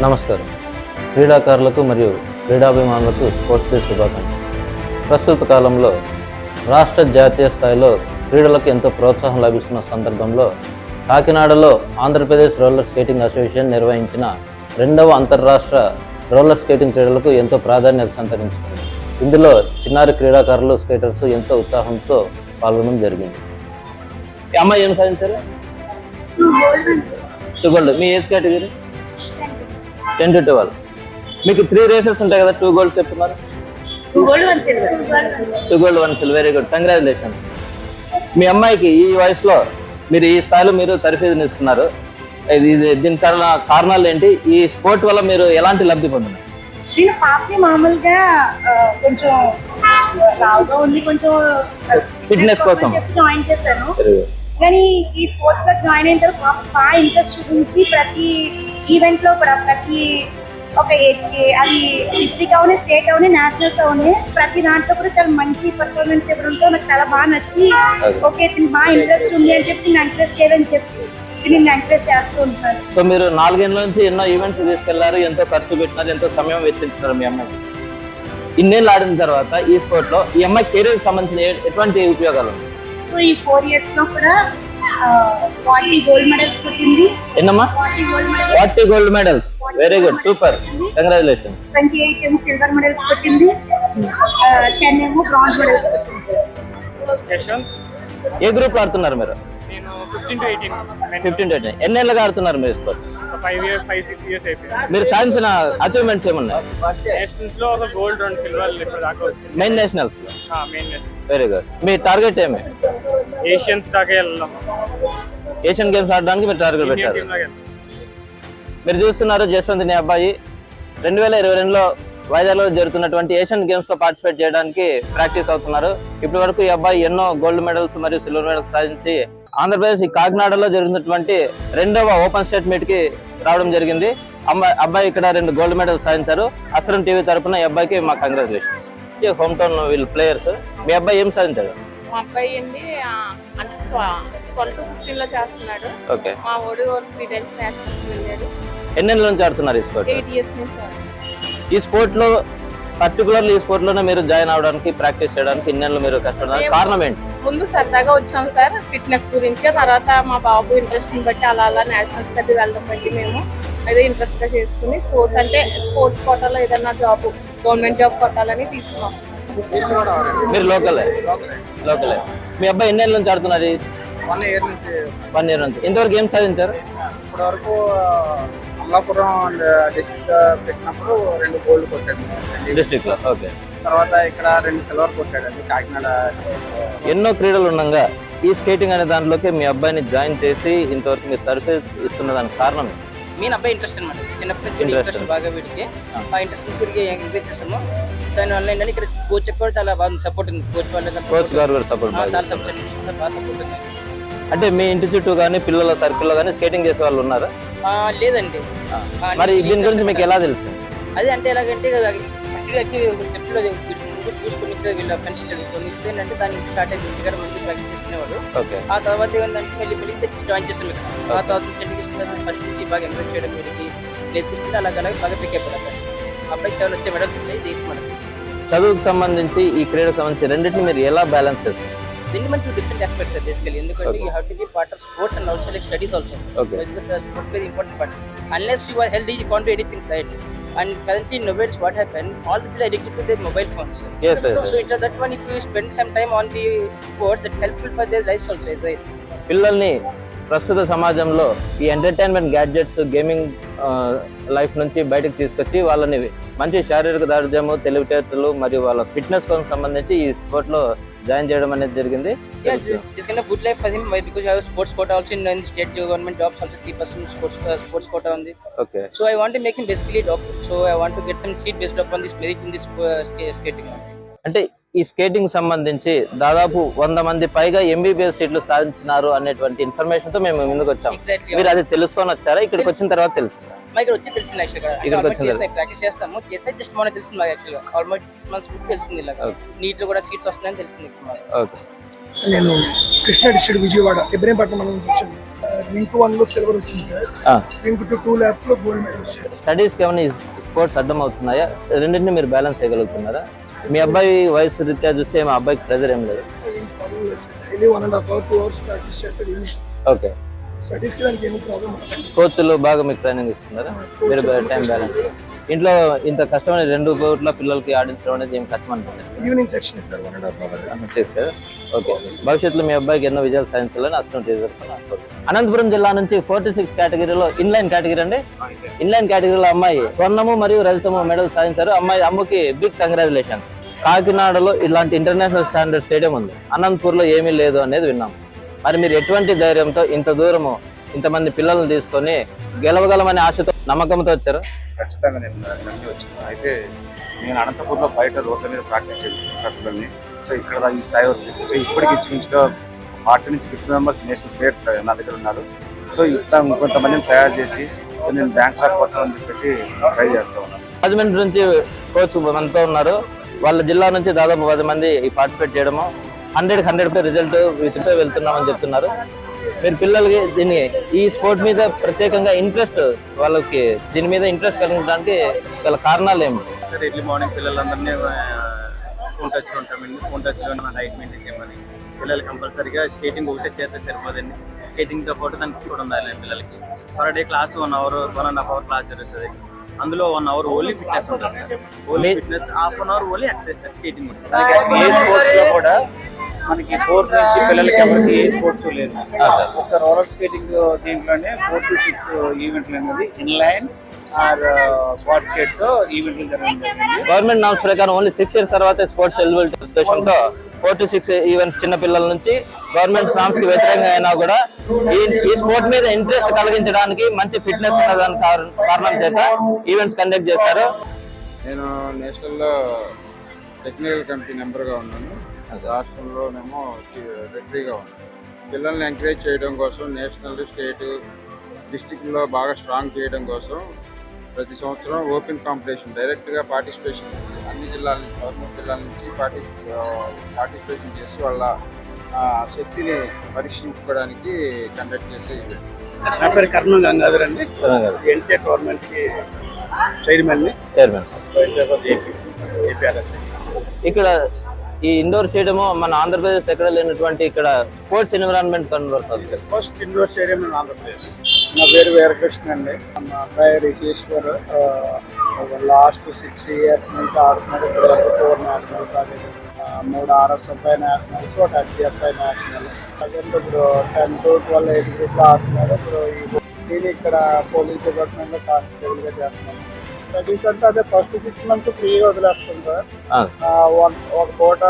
నమస్కారం. క్రీడాకారులకు మరియు క్రీడాభిమానులకు స్పోర్ట్స్ డే శుభాకాంక్షలు. ప్రస్తుత కాలంలో రాష్ట్ర జాతీయ స్థాయిలో క్రీడలకు ఎంతో ప్రోత్సాహం లభిస్తున్న సందర్భంలో కాకినాడలో ఆంధ్రప్రదేశ్ రోలర్ స్కేటింగ్ అసోసియేషన్ నిర్వహించిన 2వ అంతర్రాష్ట్ర రోలర్ స్కేటింగ్ క్రీడలకు ఎంతో ప్రాధాన్యత సంతరించుకుంది. ఇందులో చిన్నారి క్రీడాకారులు స్కేటర్స్ ఎంతో ఉత్సాహంతో పాల్గొనడం జరిగింది. అమ్మాయి ఏం సాధించారు? 2 gold. Me age category 10 to 12. మీకు 3 రేసెస్ ఉంటాయి కదా, 2 గోల్డ్స్ చెప్తున్నారు. 2 gold 1 silver. 2 gold 1 silver. Very good, congratulation. మీ అమ్మాయికి ఈ వయసులో మీరు ఈ స్థాయిలో మీరు తరఫీదునిస్తున్నారు. దీని కారణాలు ఏంటి? ఈ స్పోర్ట్ వల్ల మీరు ఎలాంటి లబ్ధి పొందినారు? నేను పాపని మామూలుగా కొంచెం లావుగా ఉంది, కొంచెం ఫిట్నెస్ కోసం జాయిన్ చేశాను. కానీ ఈ స్పోర్ట్స్ లో జాయిన్ అయిన తర్వాత బాగా ఇంట్రెస్ట్ చూపించి ప్రతి ఈవెంట్ లో కూడా ప్రతి ఒక అది డిస్ట్రిక్ట్ అవునే, స్టేట్ అవునే, నేషనల్స్ అవునే, ప్రతి దాంట్లో కూడా చాలా మంచి పర్ఫార్మెన్స్ ఎవరుంటో నాకు చాలా బాగా నచ్చి ఓకే దీనికి బాగా ఇంట్రెస్ట్ ఉంది అని చెప్పి నేను ఎంకరేజ్ చేయదని చెప్పి నేను ఎంకరేజ్ చేస్తూ ఉంటాను. సో మీరు 4 ఏళ్ళ నుంచి ఎన్నో ఈవెంట్స్ తీసుకెళ్లారు, ఎంతో ఖర్చు పెట్టినారు, ఎంతో సమయం వెచ్చించారు మీ అమ్మాయి. ఇన్నేళ్ళు ఆడిన తర్వాత ఈ స్పోర్ట్ లో ఈ అమ్మాయి కెరీర్ సంబంధించిన ఎటువంటి ఉపయోగాలు ఉన్నాయి? సో ఈ 4 years లో కూడా 40 gold medals కొట్టింది. ఎన్నమ్మా? 40 gold medals. Very good, super, congratulation. 28 silver medals కొట్టింది, 10 ఏమో bronze medals కొట్టింది. ఏ గ్రూప్ లో ఆడుతున్నారు మీరు? నేను 15 to 18. 15 to 18. ఎన్నేళ్ళుగా ఆడుతున్నారు మీరు స్పోర్ట్? 5 6 years అయిపోయింది. మీరు సాధించిన అచీవ్మెంట్స్ ఏమున్నాయి? నేషనల్స్ లో ఒక గోల్డ్ 2 సిల్వర్ ఇప్పుడు దాకా వచ్చింది. Main nationals. Main national. Very good. మీ టార్గెట్ ఏమి? ఏషియన్స్ దాకా వెళ్దాం. ఏషియన్ గేమ్స్ ఆడడానికి మీరు టార్గెట్ పెట్టారు. టీమ్ దాకా వెళ్దాం. మీరు చూస్తున్నారు జస్వంత్ అనే అబ్బాయి 2022లో వైజాగ్లో జరుగుతున్నటువంటి ఏషియన్ గేమ్స్ లో పార్టిసిపేట్ చేయడానికి ప్రాక్టీస్ అవుతున్నారు. ఇప్పటి వరకు ఈ అబ్బాయి ఎన్నో గోల్డ్ మెడల్స్ మరియు సిల్వర్ మెడల్స్ సాధించి ఆంధ్రప్రదేశ్ ఈ కాకినాడలో జరిగినటువంటి 2వ ఓపెన్ స్టేట్ మీట్ కి రావడం జరిగింది. అబ్బాయి ఇక్కడ 2 గోల్డ్ మెడల్స్ సాధించారు. అస్రం టీవీ తరపున ఈ అబ్బాయికి మా కంగ్రాచులేషన్స్. హోమ్ టౌన్ వీళ్ళ ప్లేయర్స్. మీ అబ్బాయి ఏం సాధించాడు? మా అబ్బాయి ఏంటి అంటే 12 to 15 లో చేస్తున్నాడు. ఓకే. మా ఓడి 3 times నేషనల్స్ వెళ్ళాడు. ఎన్నేళ్ళ నుంచి ఆడుతున్నారు ఈ స్పోర్ట్? 8 years నుంచి. ఈ స్పోర్ట్ లో పర్టికులర్లీ ఈ స్పోర్ట్ లోనే మీరు జాయిన్ అవడానికి, ప్రాక్టీస్ చేయడానికి ఇన్నేళ్ళు మీరు కష్టపడడానికి కారణం ఏంటి? ముందు సరదాగా వచ్చాం సార్ ఫిట్నెస్ గురించి. తర్వాత మా బాబు ఇంట్రెస్ట్ ని బట్టి అలా నేషనల్స్ అది వెళ్ళడం బట్టి మేము అదే ఇంట్రెస్ట్ గా చేసుకుని స్పోర్ట్స్ అంటే స్పోర్ట్స్ కోటాలో ఏదైనా జాబ్, గవర్నమెంట్ జాబ్ కొట్టాలని తీసుకున్నాం. మీరు లోకలే? మీ అబ్బాయి ఎన్నేళ్ళ నుంచి ఆడుతున్నారు? 1 year నుంచి. 1 year నుంచి. ఇంతవరకు ఏం సాధించారు? ఇప్పటి వరకు అమలాపురం అండ్ డిస్ట్రిక్ట్ పెట్టినప్పుడు 2 గోల్డ్ కొట్టాడు డిస్ట్రిక్ట్ లో. ఓకే. తర్వాత ఇక్కడ 2 సిల్వర్ కొట్టాడండి కాకినాడ. ఎన్నో క్రీడలు ఉండగా ఈ స్కేటింగ్ అనే దాంట్లోకి మీ అబ్బాయిని జాయిన్ చేసి ఇంతవరకు మీరు సర్వీస్ ఇస్తున్న దానికి కారణం? మెయిన్ అబ్బాయి ఇంట్రెస్ట్ అనమాట. చిన్నప్పటి నుంచి ఇంట్రెస్ట్ బాగా వీడికి. ఆ ఇంట్రెస్ట్ తిరిగి ఎంకరేజ్ చేస్తాము. దానివల్ల ఏంటంటే ఇక్కడ కోచ్ కూడా చాలా బాగా సపోర్ట్ ఉంది. కోచ్ గారు కూడా సపోర్ట్ బాగా సపోర్ట్ ఉంది. అంటే మీ ఇంటి చుట్టూ కానీ పిల్లల సర్కిల్లో కానీ స్కేటింగ్ చేసే వాళ్ళు ఉన్నారా? లేదండి. మరి దీని గురించి మీకు ఎలా తెలుసు? అది అంటే ఎలాగంటే చూసుకుని వీళ్ళ ఫ్రెండ్స్ చదువుకొని ఏంటంటే దాన్ని స్టార్ట్ అయ్యి ఇంటికాడ మంచి ప్రాక్టీస్ చేస్తున్నవాడు. ఆ తర్వాత ఏంటంటే మళ్ళీ జాయిన్ చేస్తాం ఇక్కడ. ఆ తర్వాత ఫస్ట్ నుంచి బాగా ఎంకరేజ్ చేయడం వీడికి నేర్పిస్తుంది. అలాగే బాగా పిక్ అయిపోతారు. అబ్బాయి చాలా వచ్చే మెడల్స్ ఉంటాయి. తీసుకున్నాడు. చదువుకు సంబంధించి ఈ క్రీడకు సంబంధించి రెండింటిని మీరు ఎలా బ్యాలెన్స్ చేస్తారు? రెండు మంచి డిఫరెంట్ ఆస్పెక్ట్స్ బేసికల్లీ. ఎందుకంటే you have to be part of sports and also like studies also. Sport very important part. Unless you are healthy, you can't do anything right. And currently nowadays what happened, all the people are addicted to their mobile phones. Yes. So into that one, if you spend some time on the sport, that's helpful for their lives also, right? పిల్లల్ని ప్రస్తుత సమాజంలో ఈ entertainment gadgets, gaming life నుంచి బయటకు తీసుకొచ్చి వాళ్ళని మంచి శారీరక దారుఢ్యము, తెలివితేటలు మరియు వాళ్ళ ఫిట్నెస్ కోసం సంబంధించి ఈ స్పోర్ట్ లో జాయిన్ చేయడం అనేది జరిగింది. Yes, this kind of good life for him. Why? Because I have sports quota also in state government jobs also 3% sports quota on this. Okay. So I want to make him basically doctor. So I want to get some seat based upon this merit in this skating. అంటే ఈ skating సంబంధించి దాదాపు 100 మంది పైగా MBBS సీట్లు సాధించినారు అనేటువంటి information తో మేము ముందుకు వచ్చాం. మీరు అది తెలుసుకొని వచ్చారా? ఇక్కడికి వచ్చిన తర్వాత తెలుసు? మా ఇక్కడ వచ్చి తెలిసింది యాక్చువల్గా. ప్రాక్టీస్ చేస్తాము, చేస్తే జస్ట్ మనం తెలిసింది మాకు యాక్చువల్గా. ఆల్మోస్ట్ 6 months తెలిసింది. ఇలాగా నీట్ లో కూడా సీట్స్ వస్తున్నాయని తెలిసింది. నేను కృష్ణా డిస్ట్రిక్ట్ విజయవాడ ఇబ్రహీంపట్నం నుంచి వచ్చాను. లింక్ 1 లో సిల్వర్ వచ్చింది సార్. లింక్ 2 ల్యాబ్స్ లో గోల్డ్ మెడల్ వచ్చాయి. స్టడీస్కి ఏమైనా స్పోర్ట్స్ అడ్డం అవుతున్నాయా? రెండింటిని మీరు బ్యాలెన్స్ చేయగలుగుతున్నారా? మీ అబ్బాయి వయసు రీత్యా చూస్తే మా అబ్బాయికి ప్రెజర్ ఏం లేదు. డైలీ 1.5 hours 2 hours ప్రాక్టీస్ చేస్తే ఓకే. స్టడీస్ కి దానికి ఏమీ ప్రాబ్లం ఉండదు. కోచ్లు బాగా మీకు ట్రైనింగ్ ఇస్తున్నారా? మీరు టైం బ్యాలెన్స్ ఇంట్లో ఇంత కష్టమైన 2 పూట్ల పిల్లలకి ఆడించడం అనేది ఏం కష్టం అనుకుంటుంది? ఈవినింగ్ సెక్షన్ సార్ 1.5 hours చేస్తారు. ఓకే. భవిష్యత్తులో మీ అబ్బాయికి ఎన్నో విజయాలు సాధించాలని అసలు అనంతపురం జిల్లా నుంచి 46 కేటగిరీలో ఇన్లైన్ కేటగిరీ అండి, ఇన్లైన్ కేటగిరీలో అమ్మాయి స్వర్ణము మరియు రజతము మెడల్ సాధించారు. అమ్మకి బిగ్ కంగ్రాచులేషన్. కాకినాడలో ఇలాంటి ఇంటర్నేషనల్ స్టాండర్డ్ స్టేడియం ఉంది, అనంతపూర్లో ఏమీ లేదు అనేది విన్నాం. మరి మీరు ఎటువంటి ధైర్యంతో ఇంత దూరము ఇంతమంది పిల్లల్ని తీసుకొని గెలవగలమనే ఆశతో నమ్మకంతో వచ్చారు? ఖచ్చితంగా నేను నమ్మి వచ్చాను. అయితే నేను అనంతపూర్లో బయట రోడ్ల మీద ప్రాక్టీస్ చేస్తున్నాను. సో ఇక్కడ ఈ స్థాయి వరకు సో ఇప్పటికి ఇంచుమించుగా 40 నుంచి 50 మెంబర్స్ నేషనల్ ప్లేయర్స్ నా దగ్గర ఉన్నారు. సో ఇట్లా ఇంకొంతమందిని తయారు చేసి సో నేను బ్యాంక్ షాట్ కోసం అని చెప్పేసి ట్రై చేస్తా ఉన్నాను. రాజమండ్రి నుంచి కోచ్ మనతో ఉన్నారు. వాళ్ళ జిల్లా నుంచి దాదాపు 10 మంది పార్టిసిపేట్ చేయడము 100% రిజల్ట్ వీటితో వెళ్తున్నామని చెప్తున్నారు. మీరు పిల్లలకి దీన్ని ఈ స్పోర్ట్ మీద ప్రత్యేకంగా ఇంట్రెస్ట్, వాళ్ళకి దీని మీద ఇంట్రెస్ట్ కలిగించడానికి గల కారణాలు ఏమి? సరే ఎర్లీ మార్నింగ్ పిల్లలందరినీ ఫోన్ టచ్లో ఉంటామండి. ఫోన్ టచ్లో హైట్ మెయింటైన్ చేయమని పిల్లలు కంపల్సరీగా స్కేటింగ్ ఒకటే చేస్తే సరిపోదండి. స్కేటింగ్తో పాటు దానికి కూడా ఉండాలి. పిల్లలకి per day class 1 hour 1.5 hour class జరుగుతుంది. అందులో 1 hour ఓన్లీ ఫిట్నెస్ ఉంటుంది. Only fitness, half an hour only exercise skating. ఏ స్పోర్ట్స్ లో కూడా మనకి 4 నుంచి పిల్లలకి ఎవరికి ఏ స్పోర్ట్స్ లేదు. ఒక రోలర్ స్కేటింగ్ దీంట్లోనే 4 to 6 ఈవెంట్లు అనేది ఇన్లైన్ ఆర్ క్వాడ్ స్కేట్ తో ఈవెంట్లు జరుగుతుంది. గవర్నమెంట్ నామ్స్ ప్రకారం ఓన్లీ 6 years తర్వాత స్పోర్ట్స్ ఎలిజిబిలిటీ ఉద్దేశంతో 4 to 6 ఈవెంట్స్ చిన్న పిల్లల నుంచి గవర్నమెంట్ నామ్స్ కి వ్యతిరేకంగా అయినా కూడా ఈ స్పోర్ట్ మీద ఇంట్రెస్ట్ కలిగించడానికి మంచి ఫిట్నెస్ ఉన్నదాని కారణం చేత ఈవెంట్స్ కండక్ట్ చేశారు. నేను నేషనల్ లో టెక్నికల్ కమిటీ మెంబర్గా ఉన్నాను. రాష్ట్రంలోనేమో రెఫరీగా ఉన్నాను. పిల్లల్ని ఎంకరేజ్ చేయడం కోసం నేషనల్, స్టేట్, డిస్ట్రిక్ట్లో బాగా స్ట్రాంగ్ చేయడం కోసం ప్రతి సంవత్సరం ఓపెన్ కాంపిటీషన్ డైరెక్ట్గా పార్టిసిపేషన్ అన్ని జిల్లాల నుంచి 13 జిల్లాల నుంచి పార్టిసిపేషన్ చేసి వాళ్ళ శక్తిని పరీక్షించుకోవడానికి కండక్ట్ చేసే ఈవెంట్. నా పేరు కర్నూలు గంగాధర్ అండి. ఎన్టీఆర్ గవర్నమెంట్ కి చైర్మన్. ఇక్కడ ఈ ఇండోర్ స్టేడియం మన ఆంధ్రప్రదేశ్ ఎక్కడ లేనటువంటి ఇక్కడ స్పోర్ట్స్ ఎన్విరాన్మెంట్ కనబడుతుంది. First indoor stadium in Andhra Pradesh. నా పేరు వీరకృష్ణ అండి. మా అబ్బాయి రిజేశ్వర్ లాస్ట్ 6 years నుంచి ఆడుతున్నాడు. ఇప్పుడు 4 నేషనల్స్ ఆడేది, 3 RSFI nationals, 1 HFI national. Present ఇప్పుడు 10 to 12 ఏజ్ గ్రూప్ లో ఆడుతున్నారు. ఇప్పుడు నేను ఇక్కడ పోలీస్ డిపార్ట్మెంట్ లో కానిస్టేబుల్ గా చేస్తున్నాను. స్టడీస్ అంటే అదే ఫస్ట్ 6 months ఫ్రీగా వదిలేస్తాం సార్. ఒక పూట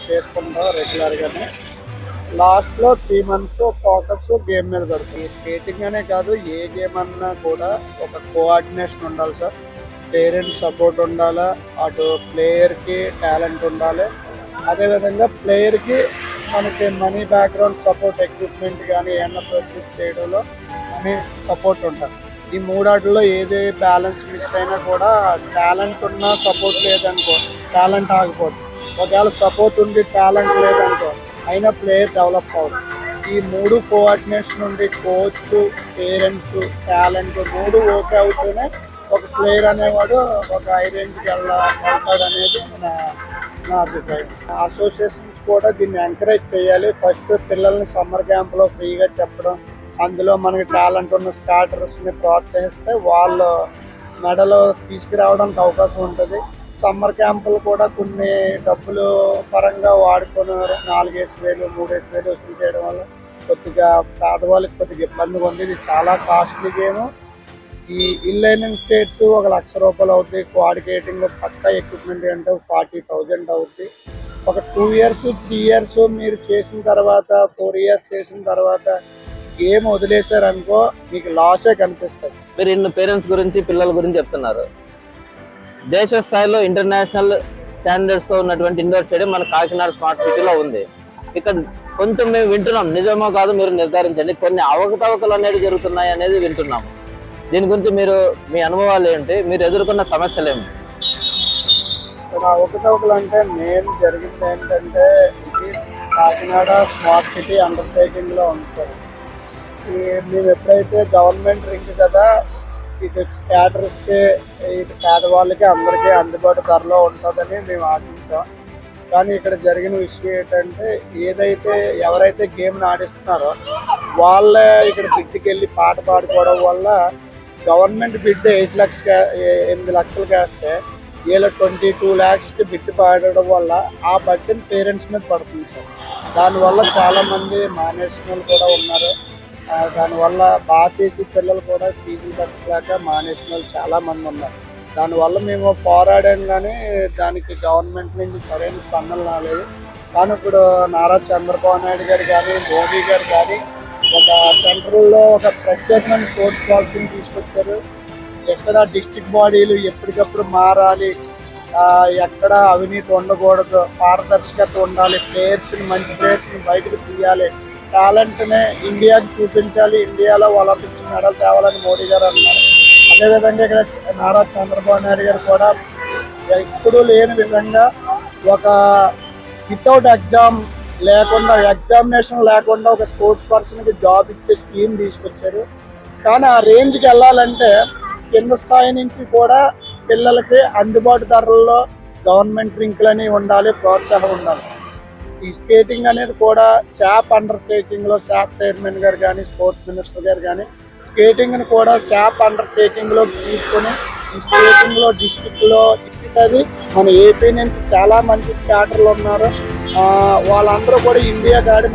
చేసుకుంటాం రెగ్యులర్ గానే. లాస్ట్ లో 3 months ఫోకస్ గేమ్ మీద పడుతుంది. స్కేటింగ్ అనే కాదు, ఏ గేమ్ అన్నా కూడా ఒక కోఆర్డినేషన్ ఉండాలి సార్. పేరెంట్స్ సపోర్ట్ ఉండాలి, అటు ప్లేయర్ కి టాలెంట్ ఉండాలి, అదేవిధంగా ప్లేయర్ కి మనకి మనీ బ్యాక్గ్రౌండ్ సపోర్ట్, ఎక్విప్మెంట్ కానీ ఏమన్నా పర్చేస్ చేయడంలో మనీ సపోర్ట్ ఉండాలి. ఈ 3 ఆటల్లో ఏది బ్యాలెన్స్ మిస్ అయినా కూడా టాలెంట్ ఉన్నా సపోర్ట్ లేదనుకో టాలెంట్ ఆగిపోతుంది. ఒకవేళ సపోర్ట్ ఉండి టాలెంట్ లేదనుకో అయినా ప్లేయర్ డెవలప్ అవుతుంది. ఈ 3 కోఆర్డినేషన్ ఉండి కోచ్, పేరెంట్స్, టాలెంట్ 3 ఓకే అవుతూనే ఒక ప్లేయర్ అనేవాడు ఒక హై రేంజ్కి వెళ్తాడు అనేది నా అభిప్రాయం. అసోసియేషన్స్ కూడా దీన్ని ఎంకరేజ్ చేయాలి. ఫస్ట్ పిల్లల్ని సమ్మర్ క్యాంప్లో ఫ్రీగా చెప్పడం, అందులో మనకి టాలెంట్ ఉన్న స్టార్టర్స్ని ప్రోత్సహిస్తే వాళ్ళు మెడలు తీసుకురావడానికి అవకాశం ఉంటుంది. సమ్మర్ క్యాంపులు కూడా కొన్ని డబ్బులు పరంగా వాడుకొని 4,000 3,000 వసూలు చేయడం వల్ల కొద్దిగా పేదవాళ్ళకి కొద్దిగా ఇబ్బందిగా ఉంది. ఇది చాలా కాస్ట్లీ గేమ్. ఈ ఇన్లైనింగ్ స్టేట్స్ 1,00,000 రూపాయలు అవుతాయి. క్వాడికేటింగ్ పక్కా ఎక్విప్మెంట్ అంటే 40,000 అవుతుంది. ఒక 2 years 3 years మీరు చేసిన తర్వాత 4 years చేసిన తర్వాత గేమ్ వదిలేశారనుకో మీకు లాసే కనిపిస్తుంది. మీరు ఇన్ని పేరెంట్స్ గురించి పిల్లల గురించి చెప్తున్నారు. దేశ స్థాయిలో ఇంటర్నేషనల్ స్టాండర్డ్స్ తో ఉన్నటువంటి ఇండోర్ స్టేడియం మన కాకినాడ స్మార్ట్ సిటీలో ఉంది. ఇక్కడ కొంచెం మేము వింటున్నాం, నిజమో కాదు మీరు నిర్ధారించండి, కొన్ని అవకతవకలు అనేది జరుగుతున్నాయి అనేది వింటున్నాము. దీని గురించి మీరు మీ అనుభవాలు ఏంటి, మీరు ఎదుర్కొన్న సమస్యలు ఏమిటి? అవకతవకలు అంటే మెయిన్ జరిగింది ఏంటంటే ఇది కాకినాడ స్మార్ట్ సిటీ అండర్టేకింగ్ లో ఉంటుంది. మేము ఎప్పుడైతే గవర్నమెంట్ రింగ్ కదా, ఇటు స్కాటర్స్కి ఇటు పేదవాళ్ళకి అందరికీ అందుబాటు ధరలో ఉంటుందని మేము ఆశించాం. కానీ ఇక్కడ జరిగిన విషయం ఏంటంటే, ఏదైతే ఎవరైతే గేమ్ని ఆడిస్తున్నారో వాళ్ళే ఇక్కడ బిడ్కి వెళ్ళి పాట పాడుకోవడం వల్ల గవర్నమెంట్ బిడ్ 8 లక్షలు వేస్తే వీళ్ళ 22 lakhsకి బిడ్ పాడడం వల్ల ఆ బడ్జెట్ పేరెంట్స్ మీద పడుతుంది సార్. దానివల్ల చాలామంది మానేసిన వాళ్ళు కూడా ఉన్నారు. దానివల్ల బాధ్యత పిల్లలు కూడా ఫీజులు కట్టలేక మానేసిన వాళ్ళు చాలామంది ఉన్నారు. దానివల్ల మేము పోరాడాం, కానీ దానికి గవర్నమెంట్ నుంచి సరైన స్పందన రాలేదు. కానీ ఇప్పుడు నారా చంద్రబాబు నాయుడు గారు కానీ, మోదీ గారు కానీ ఒక సెంట్రల్లో ఒక ప్రత్యేకమైన స్పోర్ట్స్ పాలసీని తీసుకొచ్చారు. ఎక్కడ డిస్ట్రిక్ట్ బాడీలు ఎప్పటికప్పుడు మారాలి, ఎక్కడ అవినీతి ఉండకూడదు, పారదర్శకత ఉండాలి, మంచి ప్లేయర్స్ని బయటకు తీయాలి, టాలెంట్ని ఇండియాకి చూపించాలి, ఇండియాలో ఒలింపిక్స్ మెడల్ తేవాలని మోడీ గారు అన్నారు. అదేవిధంగా ఇక్కడ నారా చంద్రబాబు నాయుడు గారు కూడా ఎప్పుడూ లేని విధంగా ఒక వితౌట్ ఎగ్జామినేషన్ లేకుండా ఒక స్పోర్ట్స్ పర్సన్కి జాబ్ ఇచ్చే స్కీమ్ తీసుకొచ్చారు. కానీ ఆ రేంజ్కి వెళ్ళాలంటే కింద స్థాయి నుంచి కూడా పిల్లలకి అందుబాటు ధరల్లో గవర్నమెంట్ రింకులని ఉండాలి, ప్రోత్సాహం ఉండాలి. ఈ స్కేటింగ్ అనేది కూడా శాప్ అండర్టేకింగ్లో శాప్ చైర్మన్ గారు కానీ, స్పోర్ట్స్ మినిస్టర్ గారు కానీ స్కేటింగ్ని కూడా శాప్ అండర్టేకింగ్లో తీసుకొని ఈ స్కేటింగ్లో డిస్ట్రిక్ట్లో అది మన ఏపీ నుంచి చాలా మంచి స్కాటర్లు ఉన్నారు. వాళ్ళందరూ కూడా ఇండియా గాడి